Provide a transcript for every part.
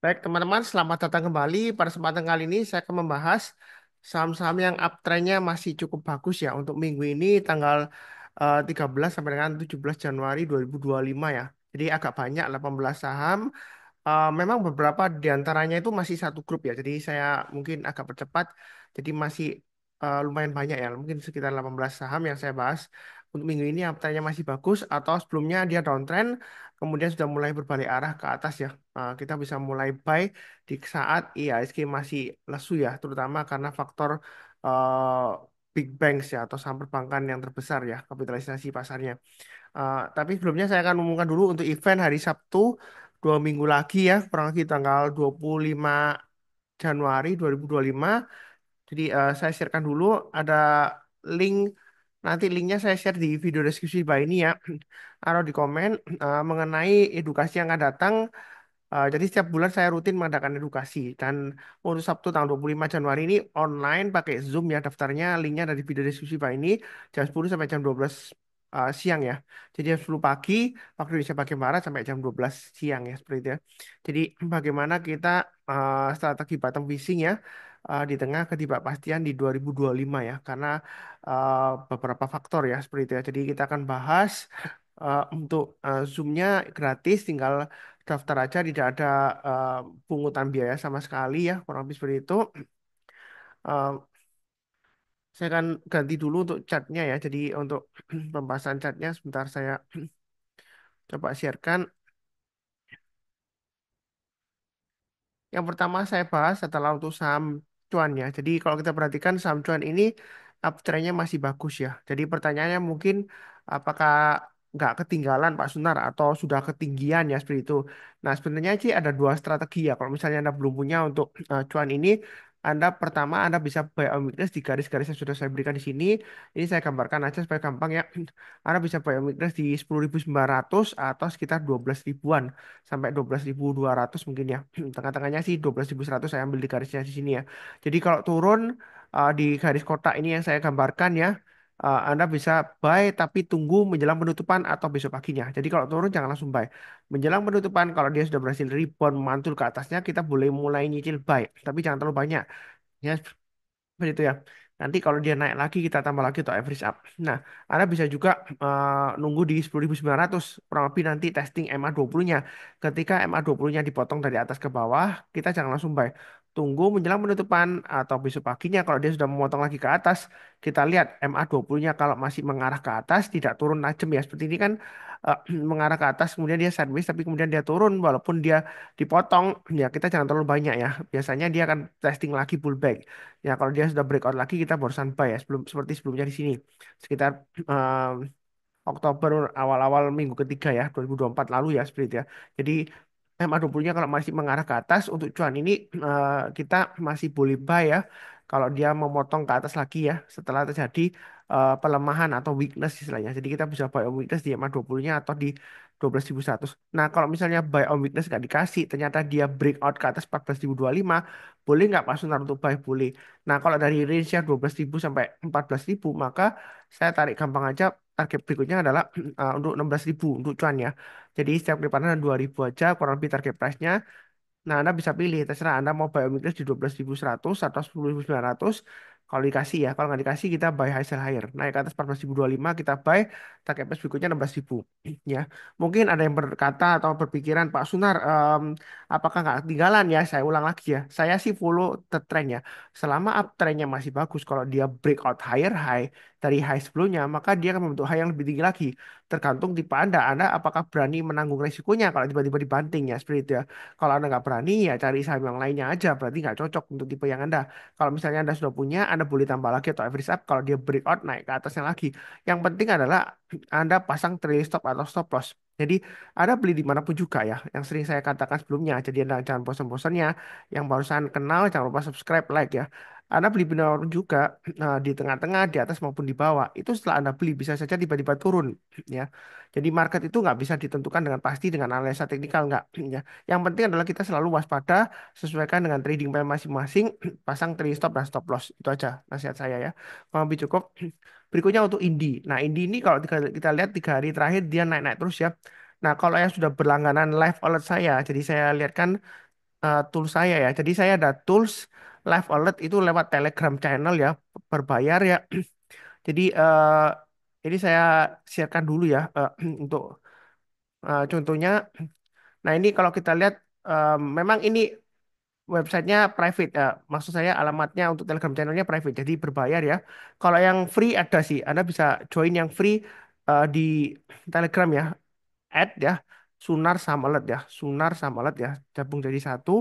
Baik, teman-teman, selamat datang kembali. Pada kesempatan kali ini saya akan membahas saham-saham yang uptrendnya masih cukup bagus ya untuk minggu ini tanggal 13 sampai dengan 17 Januari 2025 ya. Jadi agak banyak 18 saham. Memang beberapa di antaranya itu masih satu grup ya. Jadi saya mungkin agak percepat. Jadi masih lumayan banyak ya. Mungkin sekitar 18 saham yang saya bahas. Untuk minggu ini uptrendnya masih bagus atau sebelumnya dia downtrend kemudian sudah mulai berbalik arah ke atas ya. Kita bisa mulai buy di saat IHSG masih lesu ya, terutama karena faktor uh, big banks ya atau saham perbankan yang terbesar ya kapitalisasi pasarnya. Tapi sebelumnya saya akan umumkan dulu untuk event hari Sabtu 2 minggu lagi ya, kurang lebih tanggal 25 Januari 2025. Jadi saya sharekan dulu ada link, nanti linknya saya share di video deskripsi bawah ini ya. Atau di komen mengenai edukasi yang akan datang. Jadi setiap bulan saya rutin mengadakan edukasi dan untuk Sabtu tanggal 25 Januari ini online pakai Zoom ya, daftarnya linknya ada di video deskripsi bawah ini jam 10 sampai jam 12 siang ya. Jadi jam 10 pagi waktu Indonesia bagian Barat sampai jam 12 siang ya seperti itu ya. Jadi bagaimana kita strategi bottom fishing ya di tengah ketidakpastian di 2025 ya karena beberapa faktor ya seperti itu ya. Jadi kita akan bahas untuk Zoom-nya gratis, tinggal daftar aja, tidak ada eh, pungutan biaya sama sekali ya, kurang lebih seperti itu. Eh, saya akan ganti dulu untuk chatnya ya, jadi untuk pembahasan chatnya sebentar saya coba sharekan. Yang pertama saya bahas adalah untuk saham cuan ya. Jadi kalau kita perhatikan saham cuan ini uptrendnya masih bagus ya. Jadi pertanyaannya mungkin apakah nggak ketinggalan Pak Sunar atau sudah ketinggian ya seperti itu. Nah sebenarnya sih ada dua strategi ya. Kalau misalnya Anda belum punya untuk cuan ini, Anda pertama Anda bisa buy on weakness di garis-garis yang sudah saya berikan di sini. Ini saya gambarkan aja supaya gampang ya. Anda bisa buy on weakness di 10.900 atau sekitar 12 ribuan sampai 12.200 mungkin ya. Tengah-tengahnya sih 12.100 saya ambil di garisnya di sini ya. Jadi kalau turun di garis kotak ini yang saya gambarkan ya, Anda bisa buy tapi tunggu menjelang penutupan atau besok paginya. Jadi kalau turun jangan langsung buy. Menjelang penutupan kalau dia sudah berhasil rebound mantul ke atasnya kita boleh mulai nyicil buy, tapi jangan terlalu banyak. Ya, seperti itu ya. Nanti kalau dia naik lagi kita tambah lagi untuk average up. Nah, Anda bisa juga nunggu di 10.900 kurang lebih nanti testing MA20-nya. Ketika MA20-nya dipotong dari atas ke bawah, kita jangan langsung buy. Tunggu menjelang penutupan atau besok paginya kalau dia sudah memotong lagi ke atas, kita lihat MA20-nya kalau masih mengarah ke atas tidak turun tajam ya. Seperti ini kan mengarah ke atas kemudian dia sideways tapi kemudian dia turun walaupun dia dipotong ya kita jangan terlalu banyak ya. Biasanya dia akan testing lagi pullback. Ya, kalau dia sudah breakout lagi kita barusan buy ya, seperti sebelumnya di sini. Sekitar Oktober awal-awal minggu ketiga ya 2024 lalu ya seperti itu ya. Jadi MA20-nya kalau masih mengarah ke atas untuk cuan ini kita masih boleh buy ya. Kalau dia memotong ke atas lagi ya setelah terjadi pelemahan atau weakness istilahnya. Jadi kita bisa buy on weakness di MA20-nya atau di 12.100. Nah, kalau misalnya buy on weakness nggak dikasih, ternyata dia breakout ke atas 14.025, boleh nggak Pak Sunar untuk buy? Boleh. Nah, kalau dari range-nya 12.000 sampai 14.000, maka saya tarik gampang aja target berikutnya adalah untuk 16.000 untuk cuan ya. Jadi setiap kali panen 2.000 aja kurang lebih target price-nya. Nah, Anda bisa pilih, terserah Anda mau buy omnibus di 12.100 atau 10.900. Kalau dikasih ya, kalau nggak dikasih kita buy high sell higher. Naik ke atas 14.025 kita buy, target price berikutnya 16.000. Ya, mungkin ada yang berkata atau berpikiran, Pak Sunar, apakah nggak ketinggalan ya? Saya ulang lagi ya, saya sih follow the trend ya. Selama uptrendnya masih bagus, kalau dia breakout higher high dari high sebelumnya, maka dia akan membentuk high yang lebih tinggi lagi. Tergantung tipe Anda, Anda apakah berani menanggung resikonya kalau tiba-tiba dibanting ya, seperti itu ya. Kalau Anda nggak berani, ya cari saham yang lainnya aja. Berarti nggak cocok untuk tipe yang Anda. Kalau misalnya Anda sudah punya, Anda boleh tambah lagi atau average up. Kalau dia breakout, naik ke atasnya lagi. Yang penting adalah Anda pasang trailing stop atau stop loss. Jadi, Anda beli dimanapun juga ya. Yang sering saya katakan sebelumnya. Jadi, Anda jangan bosan-bosannya. Yang barusan kenal, jangan lupa subscribe, like ya. Anda beli dimanapun juga, di tengah-tengah, di atas maupun di bawah. Itu setelah Anda beli, bisa saja tiba-tiba turun. Ya. Jadi, market itu nggak bisa ditentukan dengan pasti dengan analisa teknikal, nggak. Ya. Yang penting adalah kita selalu waspada, sesuaikan dengan trading plan masing-masing, pasang trailing stop dan stop loss. Itu aja nasihat saya ya. Kurang lebih cukup. Berikutnya untuk Indi. Nah, Indi ini kalau kita lihat 3 hari terakhir dia naik-naik terus ya. Nah, kalau yang sudah berlangganan live alert saya, jadi saya lihat kan tools saya ya. Jadi saya ada tools live alert itu lewat Telegram channel ya, berbayar ya. Jadi ini saya sharekan dulu ya untuk contohnya. Nah ini kalau kita lihat memang ini websitenya private. Maksud saya alamatnya untuk Telegram channelnya private, jadi berbayar ya. Kalau yang free ada sih, Anda bisa join yang free di Telegram ya, add ya, Sunar Samalet ya, Sunar Samalet ya, gabung jadi satu.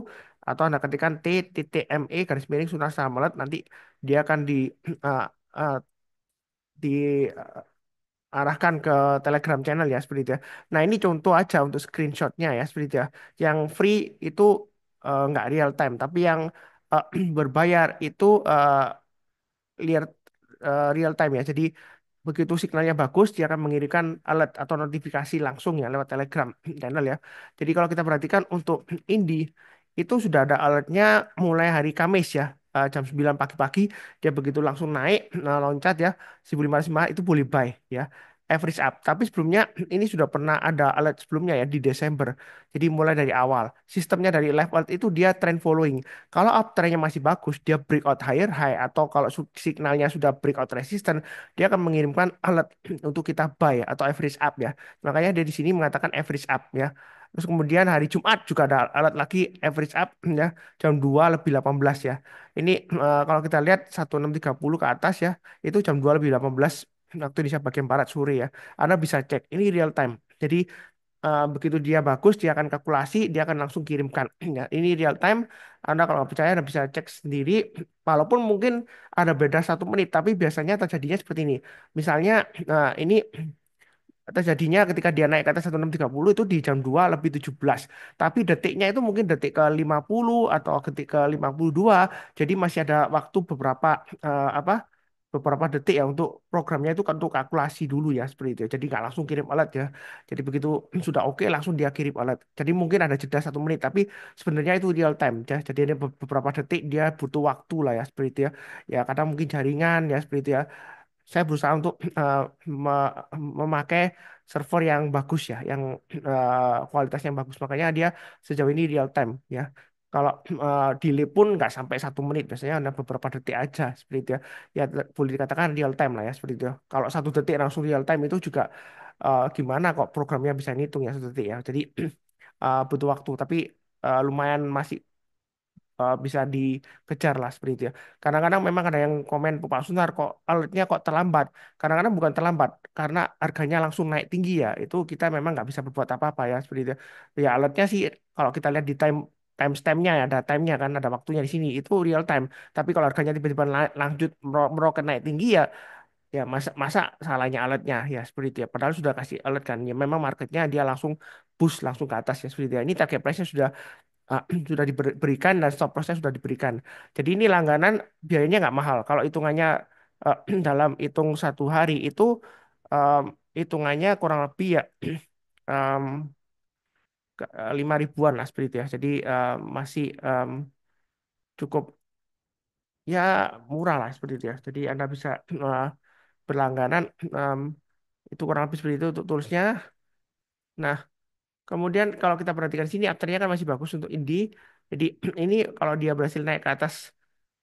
Atau Anda ketikkan t.me garis miring Sunar Samalet, nanti dia akan uh, uh, diarahkan ke Telegram channel ya seperti itu ya. Nah ini contoh aja untuk screenshotnya ya seperti itu ya. Yang free itu nggak real time, tapi yang eh, berbayar itu real real time ya. Jadi begitu signalnya bagus, dia akan mengirimkan alert atau notifikasi langsung ya lewat Telegram channel ya. Jadi kalau kita perhatikan untuk Indie itu sudah ada alertnya mulai hari Kamis ya. Jam 9 pagi-pagi dia begitu langsung naik, nah, loncat ya 1505 itu boleh buy ya, average up. Tapi sebelumnya ini sudah pernah ada alert sebelumnya ya di Desember. Jadi mulai dari awal sistemnya dari live alert itu dia trend following. Kalau uptrendnya masih bagus, dia breakout higher high, atau kalau signalnya sudah breakout resistance, dia akan mengirimkan alert untuk kita buy atau average up ya. Makanya dia di sini mengatakan average up ya. Terus kemudian hari Jumat juga ada alert lagi average up ya, jam 2 lebih 18 ya. Ini kalau kita lihat 1630 ke atas ya, itu jam 2 lebih 18 waktu Indonesia bagian barat sore ya. Anda bisa cek, ini real time. Jadi begitu dia bagus, dia akan kalkulasi, dia akan langsung kirimkan. Ya, ini real time. Anda kalau nggak percaya, Anda bisa cek sendiri. Walaupun mungkin ada beda 1 menit, tapi biasanya terjadinya seperti ini. Misalnya, ini terjadinya ketika dia naik ke atas 1630 itu di jam 2 lebih 17. Tapi detiknya itu mungkin detik ke 50 atau detik ke 52. Jadi masih ada waktu beberapa detik ya untuk programnya itu kan untuk kalkulasi dulu ya seperti itu. Jadi nggak langsung kirim alert ya. Jadi begitu sudah oke langsung dia kirim alert. Jadi mungkin ada jeda 1 menit, tapi sebenarnya itu real time ya. Jadi ada beberapa detik dia butuh waktu lah ya seperti itu ya. Ya kadang mungkin jaringan ya seperti itu ya. Saya berusaha untuk memakai server yang bagus ya, yang kualitasnya bagus. Makanya dia sejauh ini real time ya. Kalau delay pun nggak sampai 1 menit, biasanya ada beberapa detik aja seperti itu ya. Ya boleh dikatakan real time lah ya seperti itu ya. Kalau 1 detik langsung real time itu juga gimana kok programnya bisa ngitung ya 1 detik ya. Jadi butuh waktu, tapi lumayan masih bisa dikejar lah seperti itu ya. Kadang-kadang memang ada yang komen Pak Sunar kok alertnya kok terlambat. Kadang-kadang bukan terlambat karena harganya langsung naik tinggi ya. Itu kita memang nggak bisa berbuat apa-apa ya seperti itu. Ya alertnya sih kalau kita lihat di timestampnya ya, ada timenya kan, ada waktunya di sini itu real time. Tapi kalau harganya tiba-tiba lanjut meroket naik tinggi ya, ya masa masa salahnya alertnya ya seperti itu ya. Padahal sudah kasih alert kan. Ya memang marketnya dia langsung push langsung ke atas ya seperti itu ya. Ini target price-nya sudah sudah diberikan dan stop lossnya sudah diberikan. Jadi ini langganan biayanya nggak mahal. Kalau hitungannya dalam hitung 1 hari itu em, hitungannya kurang lebih ya em, 5 ribuan lah seperti itu ya. Jadi masih cukup ya murah lah seperti itu ya. Jadi Anda bisa berlangganan em, itu kurang lebih seperti itu untuk toolsnya. Nah, kemudian kalau kita perhatikan sini afternya kan masih bagus untuk indie. Jadi ini kalau dia berhasil naik ke atas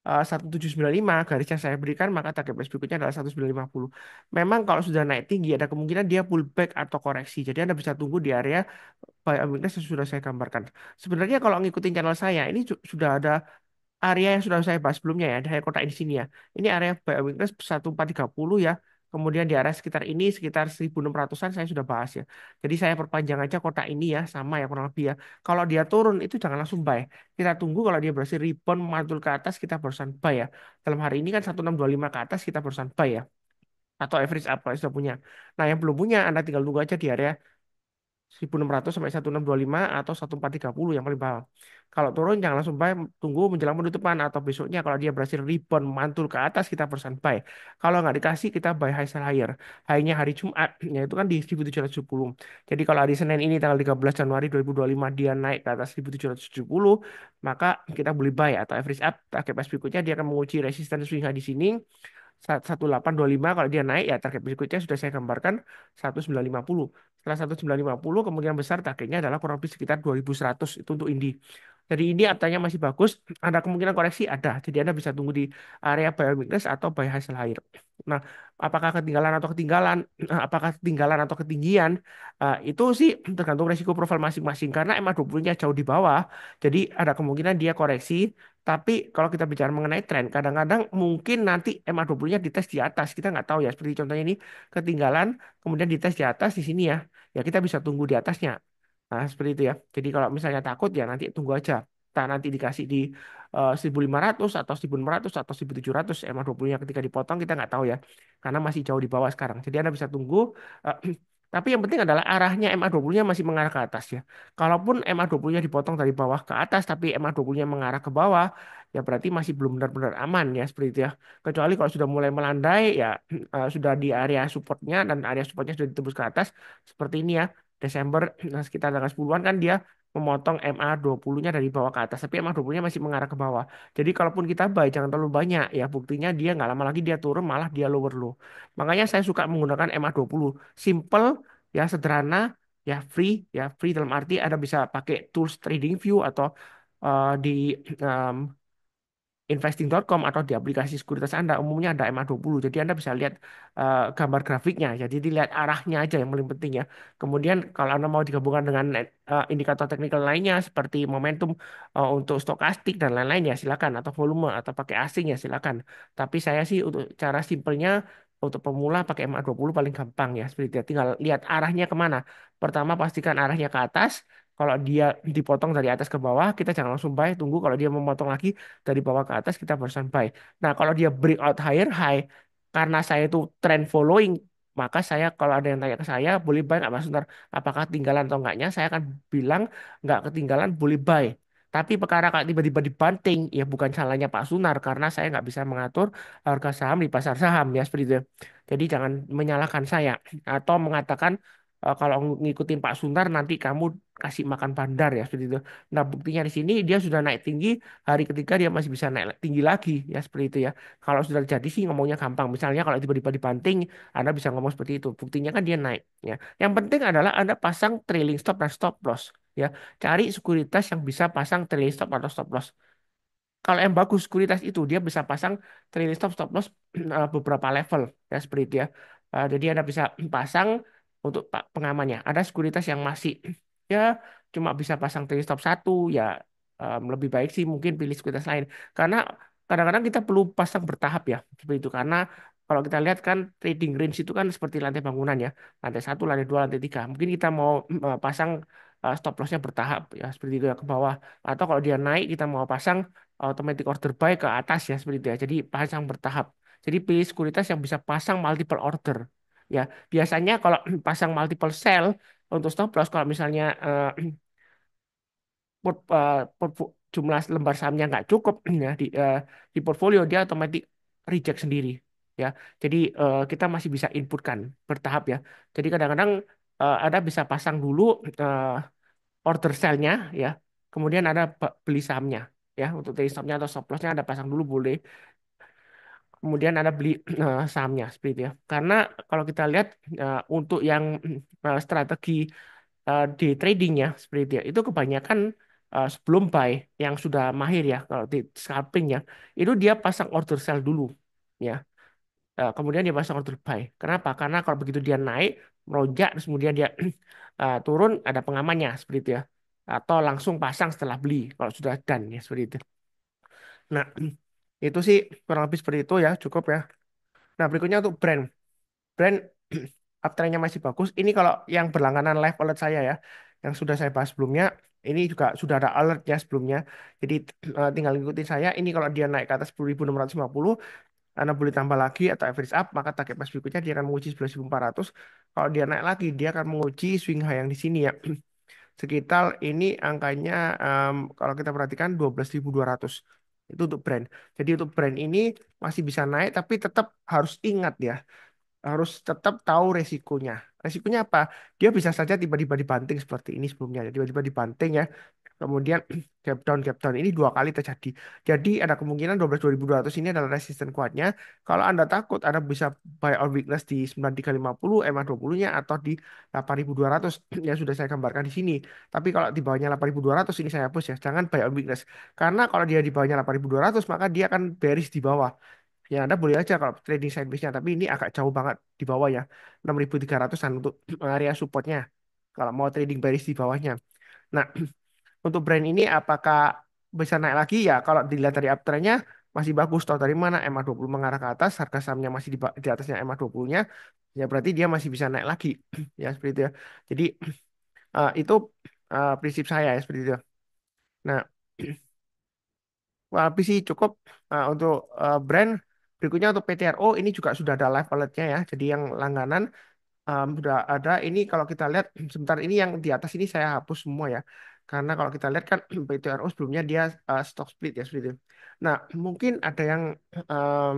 1795 garis yang saya berikan, maka target price berikutnya adalah 1950. Memang kalau sudah naik tinggi ada kemungkinan dia pullback atau koreksi. Jadi Anda bisa tunggu di area buy and weakness yang sudah saya gambarkan. Sebenarnya kalau ngikutin channel saya ini sudah ada area yang sudah saya bahas sebelumnya ya, dari kotak di sini ya. Ini area buy and weakness 1430 ya. Kemudian di area sekitar ini sekitar 1600-an saya sudah bahas ya. Jadi saya perpanjang aja kotak ini ya, sama ya kurang lebih ya. Kalau dia turun itu jangan langsung buy. Kita tunggu kalau dia berhasil rebound mantul ke atas kita barusan buy ya. Dalam hari ini kan 1625 ke atas kita barusan buy ya. Atau average up kalau sudah punya. Nah yang belum punya Anda tinggal tunggu aja di area 1600 sampai 1625 atau 1430 yang paling bawah. Kalau turun jangan langsung buy, tunggu menjelang penutupan atau besoknya kalau dia berhasil rebound mantul ke atas kita persen buy. Kalau nggak dikasih kita buy high sell higher. High-nya hari Jumat yaitu kan di 1770. Jadi kalau hari Senin ini tanggal 13 Januari 2025 dia naik ke atas 1770, maka kita boleh buy atau average up. Target price berikutnya dia akan menguji resistance swing high di sini 1825. Kalau dia naik ya target berikutnya sudah saya gambarkan 1950. Setelah 1950 kemungkinan besar targetnya adalah kurang lebih sekitar 2100 itu untuk Indi. Jadi ini aptanya masih bagus, ada kemungkinan koreksi ada. Jadi Anda bisa tunggu di area buy weakness atau buy hasil higher. Nah, apakah ketinggalan atau ketinggalan, apakah ketinggalan atau ketinggian, itu sih tergantung resiko profil masing-masing. Karena MA20-nya jauh di bawah, jadi ada kemungkinan dia koreksi. Tapi kalau kita bicara mengenai tren, kadang-kadang mungkin nanti MA20-nya dites di atas. Kita nggak tahu ya. Seperti contohnya ini ketinggalan, kemudian dites di atas di sini ya. Ya kita bisa tunggu di atasnya. Nah, seperti itu ya. Jadi kalau misalnya takut ya nanti tunggu aja. Kita nanti dikasih di 1.500 atau 1.600 atau 1.700 MA20-nya ketika dipotong kita nggak tahu ya. Karena masih jauh di bawah sekarang. Jadi Anda bisa tunggu. eh, tapi yang penting adalah arahnya MA20-nya masih mengarah ke atas ya. Kalaupun MA20-nya dipotong dari bawah ke atas tapi MA20-nya mengarah ke bawah ya berarti masih belum benar-benar aman ya seperti itu ya. Kecuali kalau sudah mulai melandai ya sudah di area supportnya dan area supportnya sudah ditembus ke atas seperti ini ya. Desember sekitar tanggal 10-an kan dia memotong MA20-nya dari bawah ke atas, tapi MA20-nya masih mengarah ke bawah. Jadi kalaupun kita buy jangan terlalu banyak ya, buktinya dia nggak lama lagi dia turun malah dia lower low. Makanya saya suka menggunakan MA20. Simple ya, sederhana ya free dalam arti Anda bisa pakai tools trading view atau di investing.com atau di aplikasi sekuritas Anda umumnya ada MA20. Jadi Anda bisa lihat gambar grafiknya. Jadi dilihat arahnya aja yang paling penting ya. Kemudian kalau Anda mau digabungkan dengan indikator teknikal lainnya seperti momentum untuk stokastik dan lain-lain ya silakan atau volume atau pakai asing ya silakan. Tapi saya sih untuk cara simpelnya untuk pemula pakai MA20 paling gampang ya. Seperti itu. Tinggal lihat arahnya kemana. Pertama pastikan arahnya ke atas. Kalau dia dipotong dari atas ke bawah, kita jangan langsung buy. Tunggu kalau dia memotong lagi, dari bawah ke atas kita barusan buy. Nah, kalau dia breakout higher high, karena saya itu trend following, maka saya kalau ada yang tanya ke saya, boleh buy nggak Mas Suntar? Apakah ketinggalan atau enggaknya? Saya akan bilang nggak ketinggalan, boleh buy. Tapi perkara kalau tiba-tiba dibanting, ya bukan salahnya Pak Sunar karena saya nggak bisa mengatur harga saham di pasar saham ya seperti itu. Jadi jangan menyalahkan saya atau mengatakan kalau ngikutin Pak Sunar nanti kamu kasih makan bandar ya seperti itu. Nah, buktinya di sini dia sudah naik tinggi, hari ketiga dia masih bisa naik tinggi lagi ya seperti itu ya. Kalau sudah jadi sih ngomongnya gampang. Misalnya kalau tiba-tiba dibanting, Anda bisa ngomong seperti itu. Buktinya kan dia naik ya. Yang penting adalah Anda pasang trailing stop dan stop loss ya. Cari sekuritas yang bisa pasang trailing stop atau stop loss. Kalau yang bagus sekuritas itu dia bisa pasang trailing stop stop loss beberapa level ya seperti itu ya. Jadi Anda bisa pasang untuk pengamannya. Ada sekuritas yang masih ya cuma bisa pasang trailing stop satu ya lebih baik sih mungkin pilih sekuritas lain. Karena kadang-kadang kita perlu pasang bertahap ya seperti itu. Karena kalau kita lihat kan trading range itu kan seperti lantai bangunan ya. Lantai satu, lantai dua, lantai tiga. Mungkin kita mau pasang stop lossnya bertahap ya seperti itu ya ke bawah. Atau kalau dia naik kita mau pasang automatic order buy ke atas ya seperti itu ya. Jadi pasang bertahap. Jadi pilih sekuritas yang bisa pasang multiple order. Ya, biasanya kalau pasang multiple sell untuk stop loss kalau misalnya jumlah lembar sahamnya nggak cukup ya di portfolio dia otomatis reject sendiri ya. Jadi kita masih bisa inputkan bertahap ya. Jadi kadang-kadang ada bisa pasang dulu eh, order sell-nya ya. Kemudian ada beli sahamnya ya untuk trade stop-nya atau stop loss-nya ada pasang dulu boleh. Kemudian ada beli sahamnya seperti itu ya. Karena kalau kita lihat untuk yang strategi day trading ya seperti itu ya. Itu kebanyakan sebelum buy yang sudah mahir ya kalau di scalping ya. Itu dia pasang order sell dulu ya. Kemudian dia pasang order buy. Kenapa? Karena kalau begitu dia naik melonjak terus kemudian dia turun ada pengamannya seperti itu ya. Atau langsung pasang setelah beli kalau sudah done ya seperti itu. Nah, itu sih kurang lebih seperti itu ya, cukup ya. Nah, berikutnya untuk brand. Brand uptrendnya masih bagus. Ini kalau yang berlangganan live alert saya ya, yang sudah saya bahas sebelumnya, ini juga sudah ada alertnya sebelumnya. Jadi tinggal ikutin saya. Ini kalau dia naik ke atas 10.650, Anda boleh tambah lagi atau average up, maka target price berikutnya dia akan menguji 11.400. Kalau dia naik lagi, dia akan menguji swing high yang di sini ya. Sekitar ini angkanya kalau kita perhatikan 12.200. Itu untuk brand. Jadi untuk brand ini masih bisa naik, tapi tetap harus ingat ya harus tetap tahu resikonya. Resikonya apa? Dia bisa saja tiba-tiba dibanting seperti ini sebelumnya. Tiba-tiba dibanting ya. Kemudian gap down ini dua kali terjadi. Jadi ada kemungkinan 12.200 ini adalah resisten kuatnya. Kalau Anda takut, Anda bisa buy on weakness di 9350 EMA 20-nya atau di 8.200 yang sudah saya gambarkan di sini. Tapi kalau di bawahnya 8.200 ini saya hapus ya. Jangan buy on weakness. Karena kalau dia di bawahnya 8.200 maka dia akan bearish di bawah. Ya Anda boleh aja kalau trading sideways-nya, tapi ini agak jauh banget di bawah ya. 6.300-an untuk area supportnya. Kalau mau trading bearish di bawahnya. Nah, untuk brand ini apakah bisa naik lagi ya? Kalau dilihat dari uptrend-nya masih bagus. Tahu dari mana MA 20 mengarah ke atas, harga sahamnya masih di atasnya MA 20-nya, ya berarti dia masih bisa naik lagi. Ya seperti itu ya. Jadi itu prinsip saya ya seperti itu. Nah, tapi sih cukup untuk brand. Berikutnya untuk PTRO ini juga sudah ada live walletnya ya. Jadi yang langganan sudah ada. Ini kalau kita lihat sebentar, ini yang di atas ini saya hapus semua ya. Karena kalau kita lihat kan PTRO sebelumnya dia stock split ya seperti itu. Nah, mungkin ada yang em,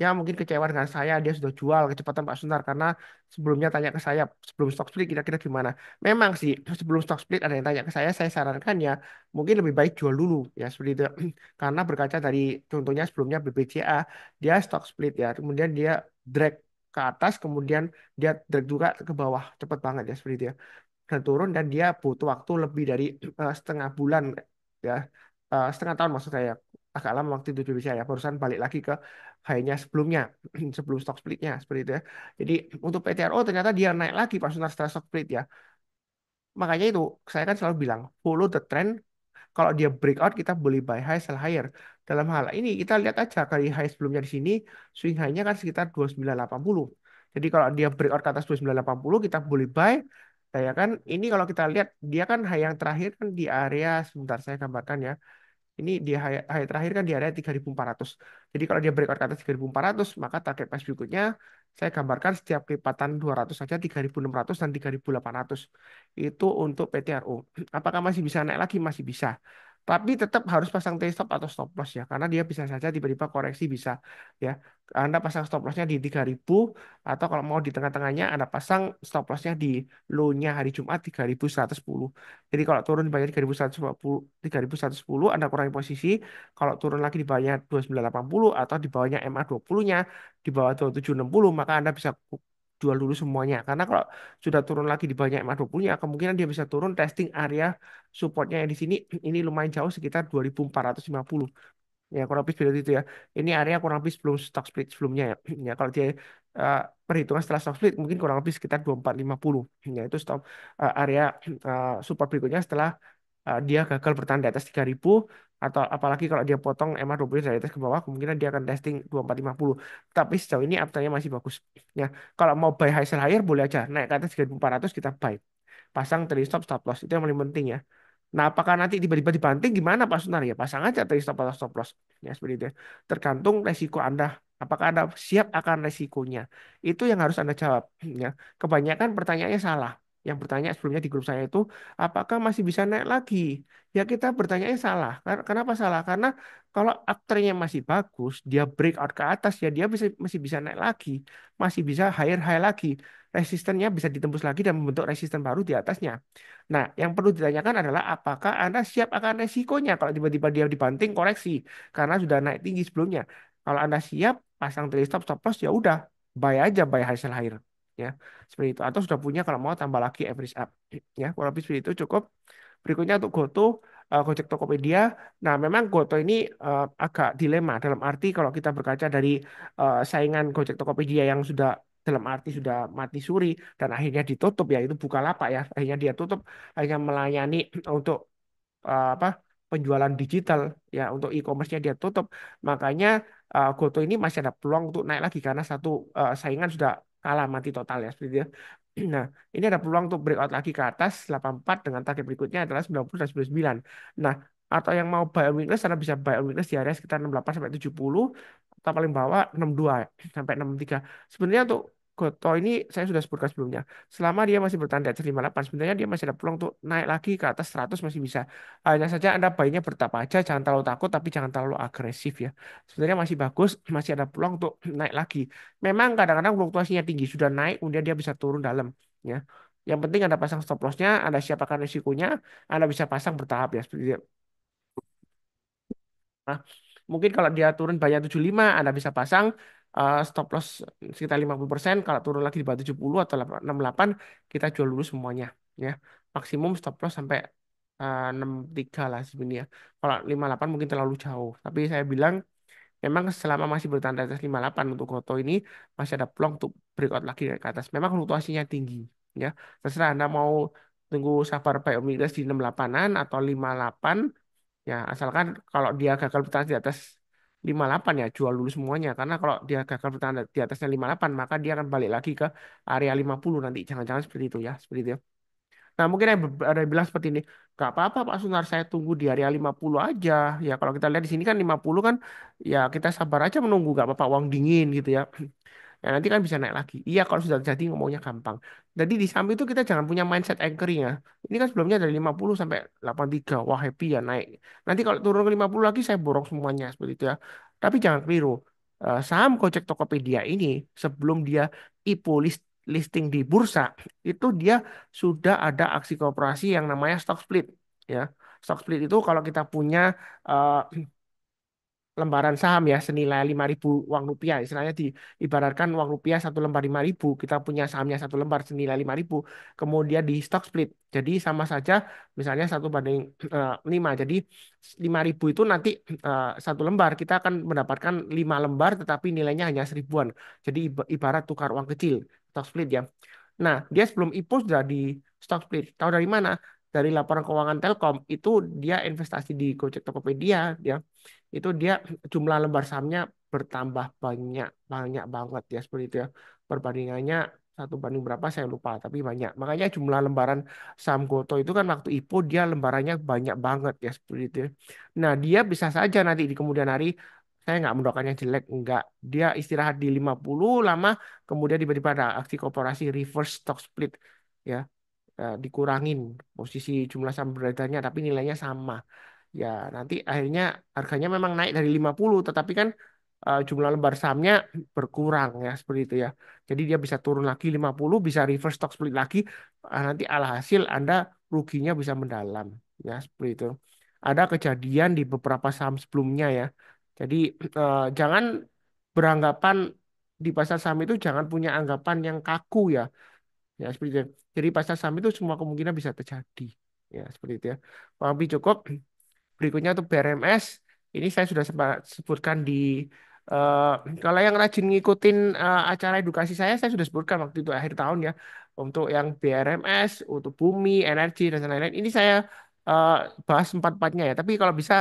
ya mungkin kecewa dengan saya, dia sudah jual kecepatan Pak Sunar karena sebelumnya tanya ke saya sebelum stock split kira-kira gimana. Memang sih sebelum stock split ada yang tanya ke saya sarankan ya mungkin lebih baik jual dulu ya seperti itu. Karena berkaca dari contohnya sebelumnya BBCA, dia stock split ya, kemudian dia drag ke atas, kemudian dia drag juga ke bawah cepat banget ya seperti itu ya, dan turun, dan dia butuh waktu lebih dari setengah bulan ya. Setengah tahun maksud saya, agak lama waktu itu bisa ya, barusan balik lagi ke high-nya sebelumnya sebelum stock splitnya seperti itu ya. Jadi untuk PTRO ternyata dia naik lagi pas setelah stock split ya. Makanya itu saya kan selalu bilang follow the trend. Kalau dia breakout kita boleh buy high sell higher. Dalam hal ini kita lihat aja kali high sebelumnya di sini, swing high-nya kan sekitar 2980. Jadi kalau dia breakout ke atas 2980 kita boleh buy. Nah, ya kan ini kalau kita lihat dia kan high yang terakhir kan di area, sebentar saya gambarkan ya. Ini di high terakhir kan di area 3.400. Jadi kalau dia breakout ke atas 3.400, maka target price berikutnya saya gambarkan setiap kelipatan 200 saja 3.600 dan 3.800. Itu untuk PTRO. Apakah masih bisa naik lagi? Masih bisa. Tapi tetap harus pasang T stop atau stop loss ya, karena dia bisa saja tiba-tiba koreksi bisa ya. Anda pasang stop lossnya di 3.000, atau kalau mau di tengah-tengahnya Anda pasang stop lossnya di low-nya hari Jumat 3.110. Jadi kalau turun di bawahnya 3.110, 3.110 Anda kurangi posisi. Kalau turun lagi di bawahnya 2.980 atau di bawahnya MA 20-nya di bawah 2.760, maka Anda bisa jual dulu semuanya. Karena kalau sudah turun lagi di bawahnya MA 20-nya, kemungkinan dia bisa turun testing area supportnya yang di sini ini lumayan jauh sekitar 2.450. Ya kurang lebih seperti itu ya. Ini area kurang lebih sebelum stock split sebelumnya ya. Ya kalau dia eh, perhitungan setelah stock split mungkin kurang lebih sekitar 2450. Ya itu stop area support berikutnya setelah dia gagal bertahan di atas 3.000, atau apalagi kalau dia potong MA 20 dari atas ke bawah, kemungkinan dia akan testing 2450. Tapi sejauh ini uptrendnya masih bagus. Ya, kalau mau buy high sell higher boleh aja, naik ke atas 3.400 kita buy. Pasang trade stop stop loss itu yang paling penting ya. Nah, apakah nanti tiba-tiba dibanting gimana Pak Sunar ya? Pasang aja trade stop atau stop loss. Ya, seperti itu ya. Tergantung resiko Anda. Apakah Anda siap akan resikonya? Itu yang harus Anda jawab. Ya, kebanyakan pertanyaannya salah. Yang bertanya sebelumnya di grup saya itu, apakah masih bisa naik lagi? Ya kita bertanyanya salah. Kenapa salah? Karena kalau uptrendnya masih bagus, dia breakout ke atas ya dia masih bisa naik lagi, masih bisa higher high lagi. Resistennya bisa ditembus lagi dan membentuk resisten baru di atasnya. Nah, yang perlu ditanyakan adalah apakah Anda siap akan resikonya kalau tiba-tiba dia dibanting koreksi karena sudah naik tinggi sebelumnya. Kalau Anda siap, pasang trade stop stop loss ya udah, buy aja buy hasil akhir ya. Seperti itu, atau sudah punya kalau mau tambah lagi average up ya. Kurang lebih seperti itu cukup. Berikutnya untuk GoTo, Gojek Tokopedia. Nah, memang GoTo ini agak dilema dalam arti kalau kita berkaca dari saingan Gojek Tokopedia yang sudah dalam arti sudah mati suri dan akhirnya ditutup ya, itu Bukalapak ya, akhirnya dia tutup, hanya melayani untuk apa, penjualan digital ya, untuk e-commerce-nya dia tutup. Makanya Goto ini masih ada peluang untuk naik lagi karena satu saingan sudah kalah mati total ya seperti itu ya. Nah, ini ada peluang untuk breakout lagi ke atas 84 dengan target berikutnya adalah 90 dan 99. Nah, atau yang mau buy on weakness, Anda bisa buy on weakness di area sekitar 68 sampai 70, atau paling bawah 62 sampai 63. Sebenarnya untuk Goto ini saya sudah sebutkan sebelumnya. Selama dia masih bertahan di atas 58, sebenarnya dia masih ada peluang untuk naik lagi ke atas 100 masih bisa. Hanya saja Anda bayinya bertapa aja, jangan terlalu takut, tapi jangan terlalu agresif ya. Sebenarnya masih bagus, masih ada peluang untuk naik lagi. Memang kadang-kadang fluktuasinya tinggi, sudah naik, kemudian dia bisa turun dalam. Ya, Yang penting Anda pasang stop lossnya, Anda siapkan risikonya, Anda bisa pasang bertahap ya seperti itu. Nah, mungkin kalau dia turun banyak 75, Anda bisa pasang stop loss sekitar 50%. Kalau turun lagi di bawah 70 atau 68, kita jual dulu semuanya. Ya, maksimum stop loss sampai 63 lah sebenarnya. Kalau 58 mungkin terlalu jauh. Tapi saya bilang memang selama masih bertahan di atas 58 untuk Goto ini masih ada peluang untuk breakout lagi ke atas. Memang fluktuasinya tinggi. Ya, terserah Anda mau tunggu sabar buy omnidas di 68-an atau 58. Ya, asalkan kalau dia gagal bertahan di atas 58 ya jual dulu semuanya. Karena kalau dia gagal bertahan di atasnya 58 maka dia akan balik lagi ke area 50 nanti. Jangan-jangan seperti itu ya, seperti itu. Nah, mungkin ada yang bilang seperti ini, gak apa-apa Pak Sunar, saya tunggu di area 50 aja. Ya, kalau kita lihat di sini kan 50 kan, ya kita sabar aja menunggu, gak apa-apa, uang dingin gitu ya. Ya, nanti kan bisa naik lagi. Iya, kalau sudah terjadi ngomongnya gampang. Jadi di samping itu kita jangan punya mindset anchoring ya. Ini kan sebelumnya dari 50 sampai 83. Wah, happy ya naik. Nanti kalau turun ke 50 lagi saya borong semuanya seperti itu ya. Tapi jangan keliru. Saham Gojek Tokopedia ini sebelum dia IPO listing di bursa, itu dia sudah ada aksi kooperasi yang namanya stock split ya. Stock split itu kalau kita punya eh, lembaran saham ya senilai 5.000 uang rupiah. Istilahnya diibaratkan uang rupiah satu lembar 5.000, kita punya sahamnya satu lembar senilai 5.000, kemudian di stock split. Jadi sama saja misalnya 1 banding 5. Jadi 5.000 itu nanti satu lembar kita akan mendapatkan 5 lembar tetapi nilainya hanya seribuan. Jadi ibarat tukar uang kecil, stock split ya. Nah, dia sebelum IPO sudah di stock split. Tahu dari mana? Dari laporan keuangan Telkom itu dia investasi di Gojek Tokopedia dia itu dia jumlah lembar sahamnya bertambah banyak banyak banget ya seperti itu ya perbandingannya 1 banding berapa saya lupa tapi banyak makanya jumlah lembaran saham Goto itu kan waktu IPO dia lembarannya banyak banget ya seperti itu ya. Nah dia bisa saja nanti di kemudian hari saya nggak mendoakannya jelek enggak dia istirahat di 50 lama kemudian tiba-tiba ada aksi korporasi reverse stock split ya dikurangin posisi jumlah saham beredarnya tapi nilainya sama. Ya, nanti akhirnya harganya memang naik dari 50, tetapi kan jumlah lembar sahamnya berkurang ya seperti itu ya. Jadi dia bisa turun lagi 50, bisa reverse stock split lagi. Nanti alhasil Anda ruginya bisa mendalam ya seperti itu. Ada kejadian di beberapa saham sebelumnya ya. Jadi jangan beranggapan di pasar saham itu jangan punya anggapan yang kaku ya. Ya seperti itu. Jadi pasar saham itu semua kemungkinan bisa terjadi. Ya seperti itu ya. Pak Ampi cukup. Berikutnya untuk BRMS, ini saya sudah sempat sebutkan di eh, kalau yang rajin ngikutin acara edukasi saya sudah sebutkan waktu itu akhir tahun ya. Untuk yang BRMS, untuk bumi, energi dan lain-lain. Ini saya eh, bahas empat-empatnya ya. Tapi kalau bisa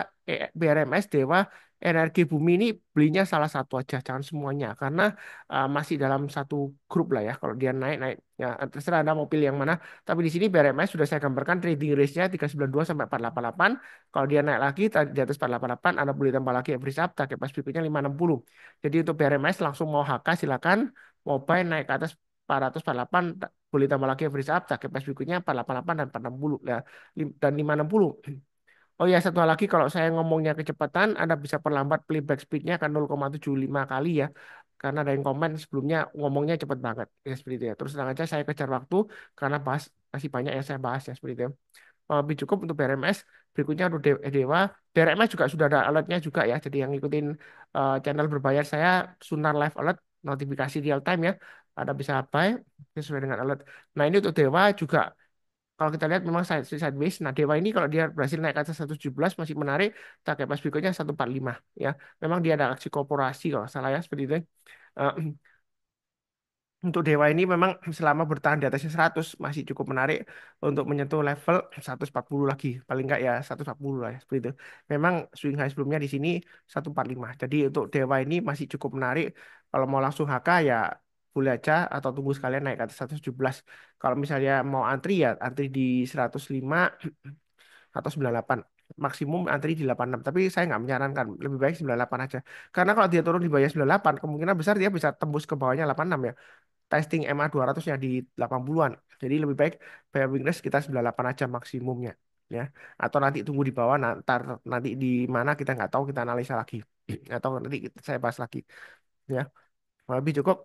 BRMS, Dewa, energi bumi ini belinya salah satu aja, jangan semuanya. Karena masih dalam satu grup lah ya. Kalau dia naik-naik, ya terserah Anda mau pilih yang mana. Tapi di sini BRMS sudah saya gambarkan trading range-nya 392 sampai 488. Kalau dia naik lagi di atas 488, Anda boleh tambah lagi average up, target price berikutnya 560. Jadi untuk BRMS langsung mau HK silakan, mau buy naik ke atas 400, 48, boleh tambah lagi average up, target price berikutnya 488 dan 460 ya, dan 560. Oh ya, satu hal lagi kalau saya ngomongnya kecepatan, Anda bisa perlambat playback speednya kan 0,75 kali ya. Karena ada yang komen sebelumnya ngomongnya cepet banget. Ya seperti itu ya. Terus terang aja saya kejar waktu karena bahas masih banyak yang saya bahas ya seperti itu ya. Lebih cukup untuk BRMS. Berikutnya untuk Dewa. BRMS juga sudah ada alertnya juga ya. Jadi yang ngikutin channel berbayar saya Sunar Live Alert notifikasi real time ya. Ada bisa buy sesuai dengan alert. Nah ini untuk Dewa juga kalau kita lihat memang sideways. Nah Dewa ini kalau dia berhasil naik ke atas 117 masih menarik. Target pas berikutnya 145 ya. Memang dia ada aksi korporasi kalau nggak salah ya seperti itu. Eh, untuk Dewa ini memang selama bertahan di atasnya 100 masih cukup menarik untuk menyentuh level 140 lagi. Paling enggak ya 140 lah ya, seperti itu. Memang swing high sebelumnya di sini 145. Jadi untuk Dewa ini masih cukup menarik. Kalau mau langsung HK ya boleh aja atau tunggu sekalian naik ke atas 117. Kalau misalnya mau antri ya antri di 105 atau 98. Maksimum antri di 86. Tapi saya nggak menyarankan. Lebih baik 98 aja. Karena kalau dia turun di bawah 98, kemungkinan besar dia bisa tembus ke bawahnya 86 ya testing MA 200 ya di 80-an. Jadi lebih baik bayar weakness kita 98 aja maksimumnya ya. Atau nanti tunggu di bawah nanti di mana kita nggak tahu kita analisa lagi. Atau nanti saya bahas lagi ya. Lebih cukup.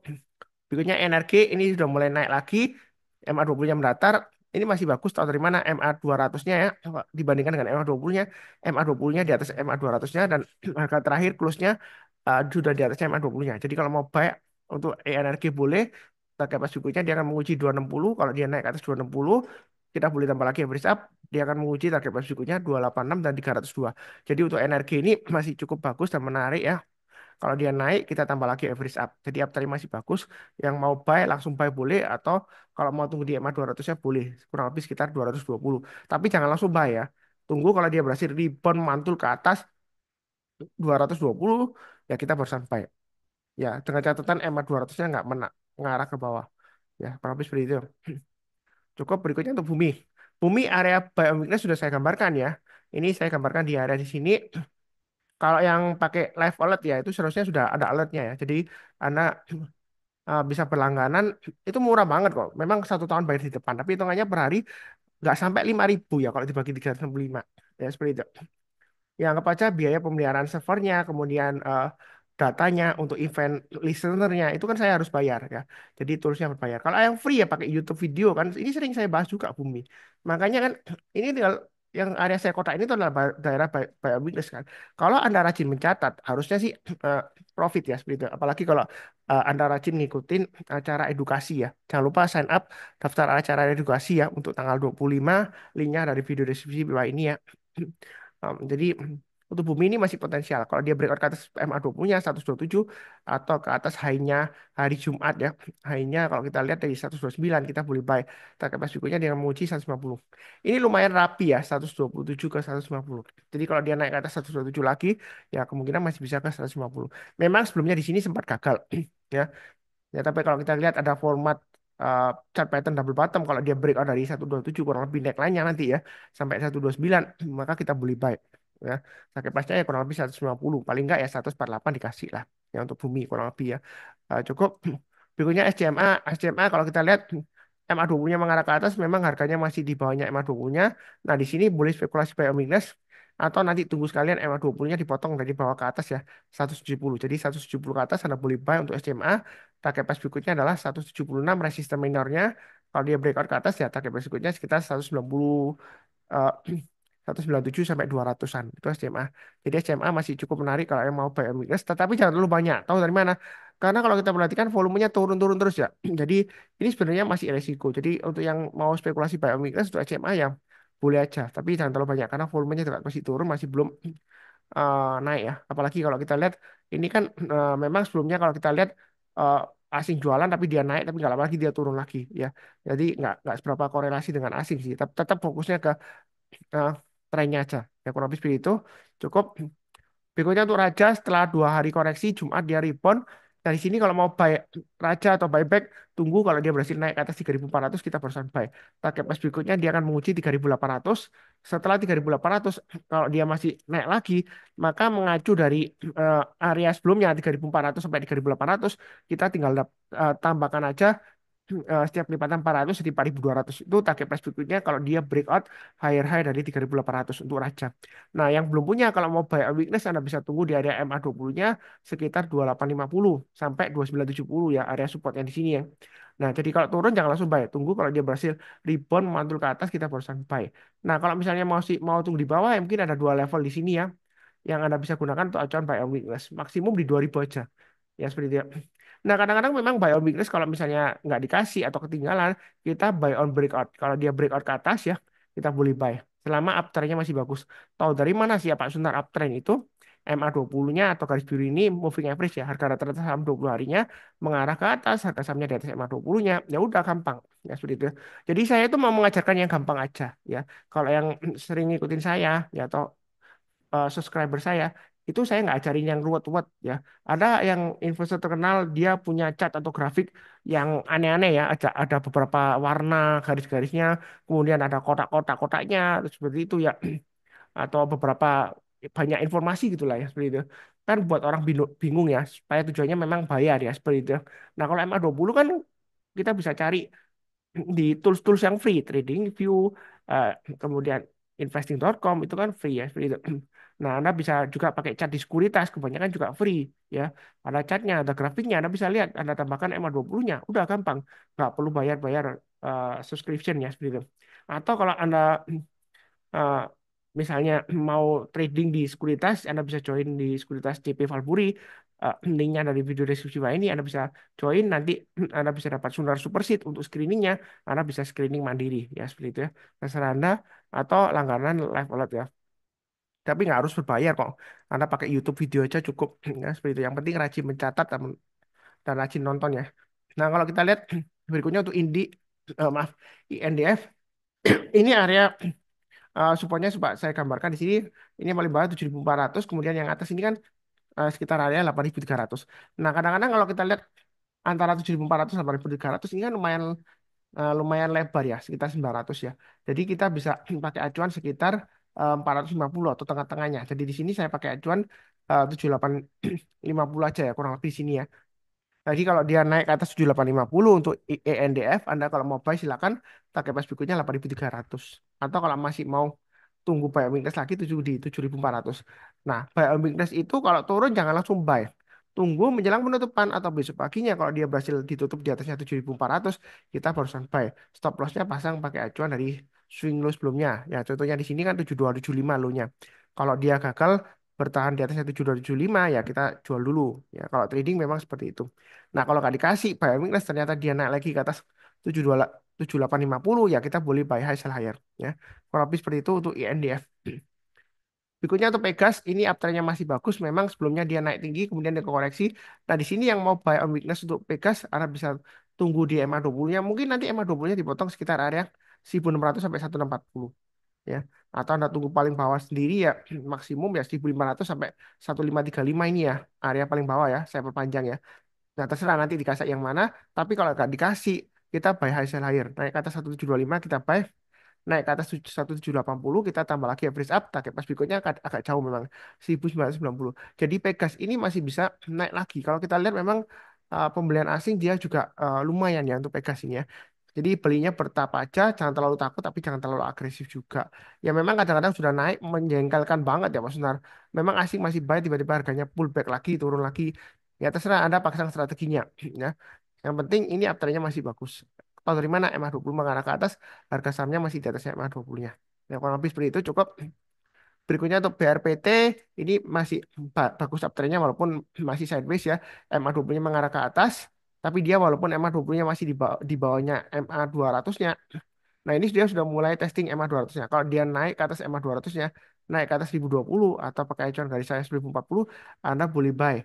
Berikutnya energi ini sudah mulai naik lagi. MA20-nya mendatar, ini masih bagus. Tahu dari mana? MA200-nya ya, dibandingkan dengan MA20-nya. MA20-nya di atas MA200-nya, dan harga terakhir close-nya sudah di atas MA20-nya. Jadi kalau mau buy untuk ENRG boleh, pakai pas berikutnya dia akan menguji 260. Kalau dia naik ke atas 260, kita boleh tambah lagi average up. Dia akan menguji target price berikutnya 286 dan 302. Jadi untuk energi ini masih cukup bagus dan menarik ya. Kalau dia naik, kita tambah lagi average up. Jadi uptrend masih bagus. Yang mau buy, langsung buy boleh. Atau kalau mau tunggu di EMA 200-nya boleh. Kurang lebih sekitar 220. Tapi jangan langsung buy ya. Tunggu kalau dia berhasil rebound mantul ke atas 220, ya kita barusan buy. Ya, dengan catatan EMA 200-nya nggak mengarah ke bawah. Ya, kurang lebih seperti itu. Cukup berikutnya untuk bumi. Bumi area buy on weakness sudah saya gambarkan ya. Ini saya gambarkan di area di sini. Kalau yang pakai live alert ya itu seharusnya sudah ada alertnya ya. Jadi Anda bisa berlangganan itu murah banget kok. Memang 1 tahun bayar di depan, tapi hitungannya per hari nggak sampai 5.000 ya kalau dibagi 365. Ya seperti itu. Ya, anggap aja biaya pemeliharaan servernya, kemudian datanya untuk event listenernya itu kan saya harus bayar ya. Jadi toolsnya berbayar. Kalau yang free ya pakai YouTube video kan. Ini sering saya bahas juga Bumi. Makanya kan ini tinggal yang area saya kota ini itu adalah daerah by witness kan. Kalau Anda rajin mencatat, harusnya sih eh, profit ya seperti itu. Apalagi kalau Anda rajin ngikutin acara edukasi ya. Jangan lupa sign up daftar acara edukasi ya untuk tanggal 25. Linknya dari video deskripsi bawah ini ya. Jadi untuk bumi ini masih potensial. Kalau dia breakout ke atas MA20-nya 127 atau ke atas high-nya hari Jumat ya. High-nya kalau kita lihat dari 129 kita boleh buy. Target price berikutnya dia menguji 150. Ini lumayan rapi ya 127 ke 150. Jadi kalau dia naik ke atas 127 lagi ya kemungkinan masih bisa ke 150. Memang sebelumnya di sini sempat gagal ya. Ya, tapi kalau kita lihat ada format uh, chart pattern double bottom, kalau dia breakout dari 127 kurang lebih neckline-nya nanti ya sampai 129, maka kita beli buy ya. Target price-nya ya kurang lebih 150, paling enggak ya 148 dikasih lah ya untuk bumi kurang lebih ya. Cukup. Berikutnya SCMA. SCMA kalau kita lihat MA20-nya mengarah ke atas, memang harganya masih di bawahnya MA20-nya. Nah, di sini boleh spekulasi buy on weakness atau nanti tunggu sekalian MA20-nya dipotong dari bawah ke atas ya 170. Jadi 170 ke atas Anda boleh buy untuk SCMA. Target price berikutnya adalah 176 resisten minornya. Kalau dia breakout ke atas ya target price berikutnya sekitar 190, eh, 197 sampai 200-an. Itu SCMA. Jadi SCMA masih cukup menarik kalau yang mau buy on weakness, tetapi jangan terlalu banyak. Tahu dari mana? Karena kalau kita perhatikan volumenya turun-turun terus ya. Jadi ini sebenarnya masih resiko. Jadi untuk yang mau spekulasi buy on weakness untuk SCMA ya boleh aja, tapi jangan terlalu banyak karena volumenya juga masih turun, masih belum naik ya. Apalagi kalau kita lihat ini kan memang sebelumnya kalau kita lihat eh, asing jualan tapi dia naik tapi nggak lama lagi dia turun lagi ya. Jadi nggak seberapa korelasi dengan asing sih. Tetap fokusnya ke eh, trennya aja. Ya kurang lebih seperti itu. Cukup. Berikutnya untuk Raja setelah 2 hari koreksi Jumat dia rebound. Dari sini kalau mau buy Raja atau buyback tunggu kalau dia berhasil naik ke atas 3.400 kita barusan buy. Target price berikutnya dia akan menguji 3.800. Setelah 3.800 kalau dia masih naik lagi maka mengacu dari area sebelumnya 3.400 sampai 3.800 kita tinggal tambahkan aja setiap lipatan 400 jadi 4.200 itu target price berikutnya kalau dia breakout higher high dari 3.800 untuk Raja. Nah, yang belum punya kalau mau buy a weakness Anda bisa tunggu di area MA20-nya sekitar 2850 sampai 2970 ya area support yang di sini ya. Nah, jadi kalau turun jangan langsung buy, tunggu kalau dia berhasil rebound mantul ke atas kita barusan buy. Nah, kalau misalnya mau tunggu di bawah ya mungkin ada 2 level di sini ya yang Anda bisa gunakan untuk acuan buy on weakness. Maksimum di 2000 aja. Ya seperti itu. Nah, kadang-kadang memang buy on weakness kalau misalnya nggak dikasih atau ketinggalan, kita buy on breakout. Kalau dia breakout ke atas ya, kita boleh buy. Selama uptrendnya masih bagus. Tahu dari mana sih ya Pak Suntar uptrend itu? MA20-nya atau garis biru ini moving average ya, harga rata-rata saham 20 harinya mengarah ke atas, harga sahamnya di atas MA20-nya. Ya udah gampang. Ya seperti itu. Jadi saya itu mau mengajarkan yang gampang aja ya. Kalau yang sering ngikutin saya ya atau subscriber saya itu saya nggak ajarin yang ruwet-ruwet ya. Ada yang investor terkenal dia punya chart atau grafik yang aneh-aneh ya. Ada beberapa warna garis-garisnya, kemudian ada kotak-kotak-kotaknya seperti itu ya. Atau beberapa banyak informasi gitulah ya seperti itu. Kan buat orang bingung ya, supaya tujuannya memang bayar ya seperti itu. Nah kalau MA20 kan kita bisa cari di tools-tools yang free, TradingView, eh, kemudian investing.com itu kan free ya, free itu. Nah, Anda bisa juga pakai cat di sekuritas, kebanyakan juga free ya. Ada catnya, ada grafiknya, Anda bisa lihat, Anda tambahkan MA20-nya, udah gampang, nggak perlu bayar-bayar subscription ya seperti itu. Atau kalau Anda eh, misalnya mau trading di sekuritas, Anda bisa join di sekuritas CP Valburi. Linknya dari video deskripsi bawah ini, Anda bisa join. Nanti Anda bisa dapat Sunar Superseed untuk screeningnya. Anda bisa screening mandiri ya seperti itu ya. Terserah Anda atau langganan live wallet ya. Tapi nggak harus berbayar kok. Anda pakai YouTube video aja cukup ya seperti itu. Yang penting rajin mencatat dan rajin nonton ya. Nah kalau kita lihat berikutnya untuk maaf, INDF ini area supportnya coba saya gambarkan di sini. Ini yang paling bawah 7.400, kemudian yang atas ini kan sekitar area 8.300. Nah, kadang-kadang kalau kita lihat antara 7.400 dan 8.300 ini kan lumayan lebar ya, sekitar 900 ya. Jadi kita bisa pakai acuan sekitar 450 atau tengah-tengahnya. Jadi di sini saya pakai acuan 7850 aja ya, kurang lebih di sini ya. Jadi kalau dia naik ke atas 7850 untuk ENDF, Anda kalau mau buy silakan pakai price berikutnya 8.300. Atau kalau masih mau tunggu buy on weakness lagi di 7.400. Nah, buy on weakness itu kalau turun jangan langsung buy. Tunggu menjelang penutupan atau besok paginya kalau dia berhasil ditutup di atasnya 7.400, kita barusan buy. Stop lossnya pasang pakai acuan dari swing low sebelumnya. Ya, contohnya di sini kan 7275 low-nya. Kalau dia gagal bertahan di atasnya 7275 ya kita jual dulu. Ya, kalau trading memang seperti itu. Nah, kalau nggak dikasih buy on weakness ternyata dia naik lagi ke atas 7850 ya kita boleh buy high sell higher ya. Kurang lebih seperti itu untuk INDF. Berikutnya untuk Pegas, ini uptrendnya masih bagus. Memang sebelumnya dia naik tinggi, kemudian dia koreksi. Nah, di sini yang mau buy on weakness untuk Pegas, Anda bisa tunggu di MA20-nya. Mungkin nanti MA20-nya dipotong sekitar area 1600 sampai 1640 ya. Atau Anda tunggu paling bawah sendiri ya maksimum ya 1500 sampai 1535 ini ya. Area paling bawah ya, saya perpanjang ya. Nah, terserah nanti dikasih yang mana. Tapi kalau nggak dikasih, kita buy high sell higher. Naik ke atas 1725 kita buy, naik ke atas 1780 kita tambah lagi average up target pas berikutnya agak jauh memang 1990. Jadi Pegas ini masih bisa naik lagi kalau kita lihat memang pembelian asing dia juga lumayan ya untuk Pegas ini ya. Jadi belinya bertahap aja, jangan terlalu takut tapi jangan terlalu agresif juga. Ya memang kadang-kadang sudah naik menjengkelkan banget ya Mas Sunar. Memang asing masih buy tiba-tiba harganya pullback lagi, turun lagi. Ya terserah Anda pasang strateginya ya. Yang penting ini uptrendnya masih bagus. Tahu dari mana MA20 mengarah ke atas, harga sahamnya masih di atas MA20-nya. Ya, kurang lebih seperti itu cukup. Berikutnya untuk BRPT, ini masih bagus uptrendnya walaupun masih sideways ya. MA20-nya mengarah ke atas, tapi dia walaupun MA20-nya masih di bawahnya MA200-nya, nah, ini dia sudah mulai testing MA200-nya. Kalau dia naik ke atas MA200-nya, naik ke atas 1020 atau pakai acuan garis saya 1040, Anda boleh buy.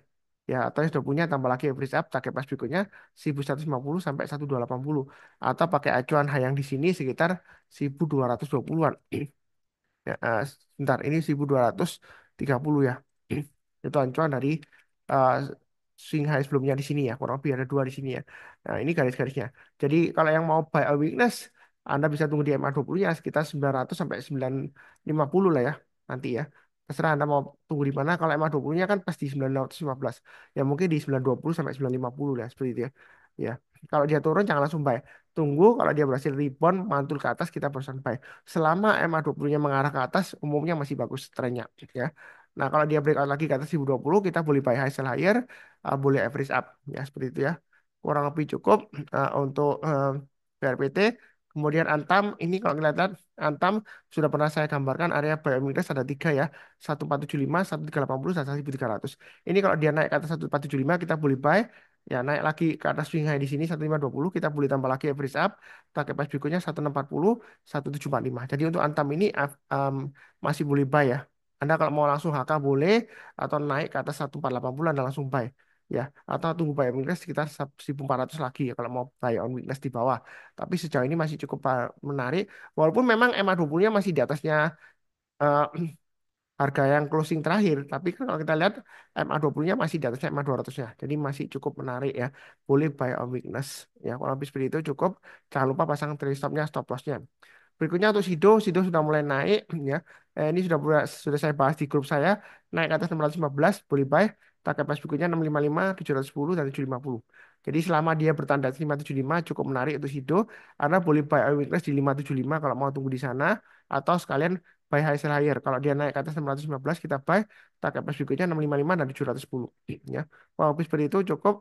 Ya, atau yang sudah punya tambah lagi average up, pakai pas berikutnya 1150 sampai 1280. Atau pakai acuan yang di sini sekitar 1220-an. Ya, sebentar, ini 1230 ya. Itu acuan dari eh, swing high sebelumnya di sini ya. Kurang lebih ada dua di sini ya. Nah, ini garis-garisnya. Jadi kalau yang mau buy a weakness, Anda bisa tunggu di MA20 ya sekitar 900 sampai 950 lah ya nanti ya. Terserah Anda mau tunggu di mana. Kalau MA20-nya kan pasti 915. Ya mungkin di 920 sampai 950 lah seperti itu ya. Ya, kalau dia turun jangan langsung buy. Tunggu kalau dia berhasil rebound mantul ke atas kita barusan buy. Selama MA20-nya mengarah ke atas, umumnya masih bagus trennya ya. Nah, kalau dia breakout lagi ke atas 1020, kita boleh buy high sell higher, boleh average up ya seperti itu ya. Kurang lebih cukup untuk BRPT. Kemudian Antam, ini kalau kita lihat Antam sudah pernah saya gambarkan area buy on weakness ada tiga ya, 1475, 1380, dan 1300. Ini kalau dia naik ke atas 1475 kita boleh buy. Ya, naik lagi ke atas swing high di sini 1520, kita boleh tambah lagi average up. Target price berikutnya 1640, 1745. Jadi untuk Antam ini masih boleh buy ya. Anda kalau mau langsung HK boleh atau naik ke atas 1480 Anda langsung buy ya, atau tunggu buy on weakness sekitar 1400 lagi ya kalau mau buy on weakness di bawah. Tapi sejauh ini masih cukup menarik walaupun memang MA20-nya masih di atasnya eh, harga yang closing terakhir. Tapi kan kalau kita lihat MA20-nya masih di atas MA200-nya. Jadi masih cukup menarik ya. Boleh buy on weakness. Ya, kalau habis seperti itu cukup. Jangan lupa pasang trailing stop-nya, stop loss-nya. Berikutnya untuk Sido sudah mulai naik ya. Ini sudah saya bahas di grup saya. Naik ke atas 615, boleh buy. Target price berikutnya 655, 710, dan 750. Jadi selama dia bertahan di atas 575 cukup menarik untuk Sido. Anda boleh buy on weakness di 575 kalau mau tunggu di sana. Atau sekalian buy high sell higher. Kalau dia naik ke atas 615 kita buy, target price berikutnya 655 dan 710 ya. Kalau habis seperti itu cukup.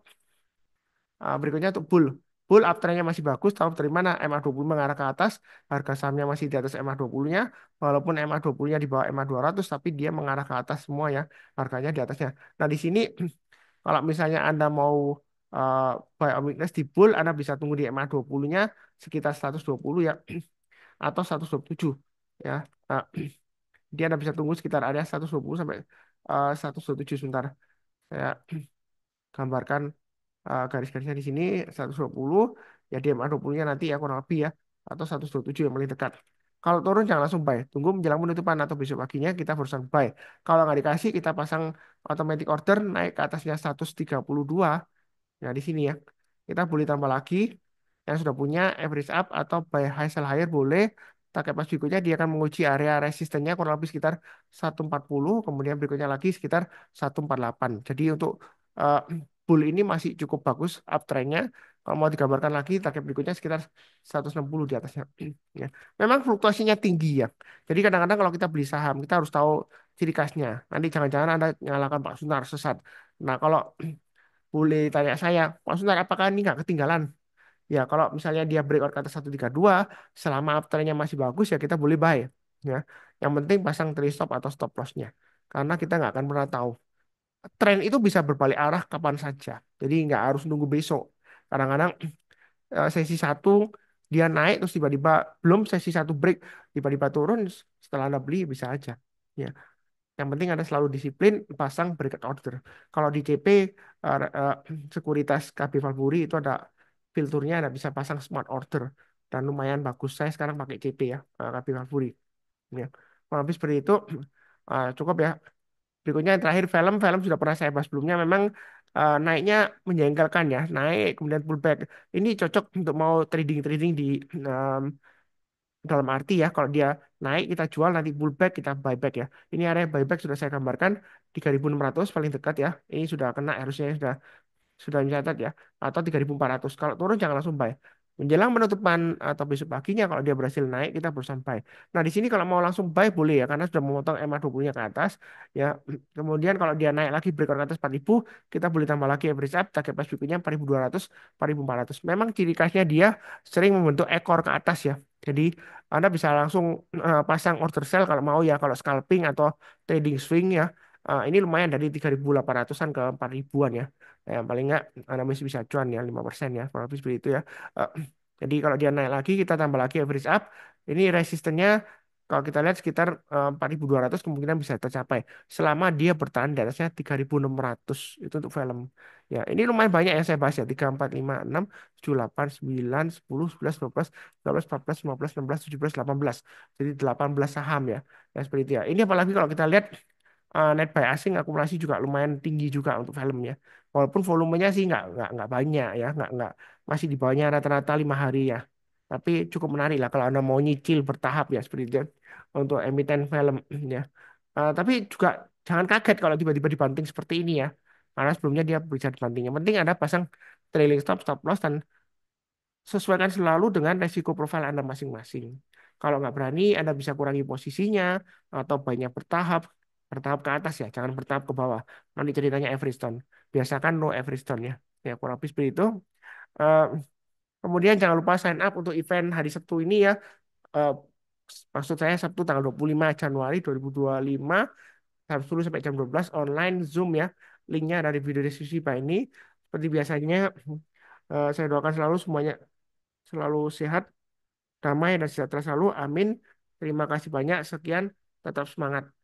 Berikutnya untuk bull. Bull uptrendnya masih bagus, tahu dari mana? MA20 mengarah ke atas, harga sahamnya masih di atas MA20-nya, walaupun MA20-nya di bawah MA200, tapi dia mengarah ke atas semua ya, harganya di atasnya. Nah, di sini kalau misalnya Anda mau uh, buy on weakness di bull, Anda bisa tunggu di MA20-nya sekitar 120 ya, atau 127 ya. Nah, dia Anda bisa tunggu sekitar area 120 sampai 127 sebentar. Saya gambarkan garis-garisnya di sini 120 ya di MA20-nya nanti ya kurang lebih ya atau 127 yang paling dekat. Kalau turun jangan langsung buy, tunggu menjelang penutupan atau besok paginya kita barusan buy. Kalau nggak dikasih kita pasang automatic order naik ke atasnya 132. Nah, di sini ya. Kita boleh tambah lagi yang sudah punya average up atau buy high sell higher boleh. Target pas berikutnya dia akan menguji area resistennya kurang lebih sekitar 140, kemudian berikutnya lagi sekitar 148. Jadi untuk eh, bull ini masih cukup bagus uptrendnya. Kalau mau digambarkan lagi target berikutnya sekitar 160 di atasnya. Ya. Memang fluktuasinya tinggi ya. Jadi kadang-kadang kalau kita beli saham kita harus tahu ciri khasnya. Nanti jangan-jangan Anda nyalakan Pak Sunar sesat. Nah, kalau boleh tanya saya, Pak Sunar, apakah ini nggak ketinggalan? Ya, kalau misalnya dia breakout ke atas 132, selama uptrendnya masih bagus ya kita boleh buy. Ya, yang penting pasang trade stop atau stop loss-nya. Karena kita nggak akan pernah tahu. Tren itu bisa berbalik arah kapan saja. Jadi nggak harus nunggu besok. Kadang-kadang sesi satu dia naik terus tiba-tiba belum sesi satu break tiba-tiba turun setelah Anda beli bisa aja. Ya. Yang penting Anda selalu disiplin pasang breakout order. Kalau di CP sekuritas KB Valburi itu ada filternya Anda bisa pasang smart order dan lumayan bagus. Saya sekarang pakai CP ya, KB Valburi. Ya. Kalau habis seperti itu cukup ya. Berikutnya yang terakhir film sudah pernah saya bahas sebelumnya memang naiknya menjengkelkan ya, naik kemudian pullback. Ini cocok untuk mau trading-trading di dalam arti ya, kalau dia naik kita jual, nanti pullback kita buyback ya. Ini area buyback sudah saya gambarkan 3.600 paling dekat ya. Ini sudah kena harusnya sudah mencatat ya, atau 3.400. Kalau turun jangan langsung buy. Menjelang penutupan atau besok paginya kalau dia berhasil naik kita berusaha buy. Nah, di sini kalau mau langsung buy boleh ya karena sudah memotong MA20-nya ke atas ya. Kemudian kalau dia naik lagi breakout ke atas 4.000 kita boleh tambah lagi average up target price berikutnya 4.200, 4.400. Memang ciri khasnya dia sering membentuk ekor ke atas ya. Jadi Anda bisa langsung pasang order sell kalau mau ya, kalau scalping atau trading swing ya. Ini lumayan dari 3.800-an ke 4.000-an ya. Yang paling nggak Anda masih bisa cuan ya 5% ya. Kurang lebih seperti itu ya. Eh, jadi kalau dia naik lagi kita tambah lagi average up. Ini resistennya kalau kita lihat sekitar 4.200 kemungkinan bisa tercapai selama dia bertahan di atasnya 3.600 itu untuk film. Ya, ini lumayan banyak yang saya bahas ya. 3, 4, 5, 6, 7, 8, 9, 10, 11, 12, 13, 14, 15, 16, 17, 18. Jadi 18 saham ya. Ya seperti itu ya. Ini apalagi kalau kita lihat net buy asing akumulasi juga lumayan tinggi juga untuk filmnya. Walaupun volumenya sih nggak banyak ya, nggak masih di bawahnya rata-rata 5 hari ya. Tapi cukup menarik lah kalau Anda mau nyicil bertahap ya seperti itu untuk emiten film ya. Tapi juga jangan kaget kalau tiba-tiba dibanting seperti ini ya. Karena sebelumnya dia bisa dibanting. Yang penting Anda pasang trailing stop, stop loss dan sesuaikan selalu dengan resiko profil Anda masing-masing. Kalau nggak berani, Anda bisa kurangi posisinya atau banyak bertahap, bertahap ke atas ya, jangan bertahap ke bawah. Nanti ceritanya Everestone. Biasakan no Everestone ya. Ya kurang lebih seperti itu. Eh, Kemudian jangan lupa sign up untuk event hari Sabtu ini ya. Eh, Maksud saya Sabtu tanggal 25 Januari 2025 jam 10 sampai jam 12 online Zoom ya. Linknya ada di video deskripsi Pak ini. Seperti biasanya saya doakan selalu semuanya selalu sehat, damai, dan sejahtera selalu. Amin. Terima kasih banyak. Sekian. Tetap semangat.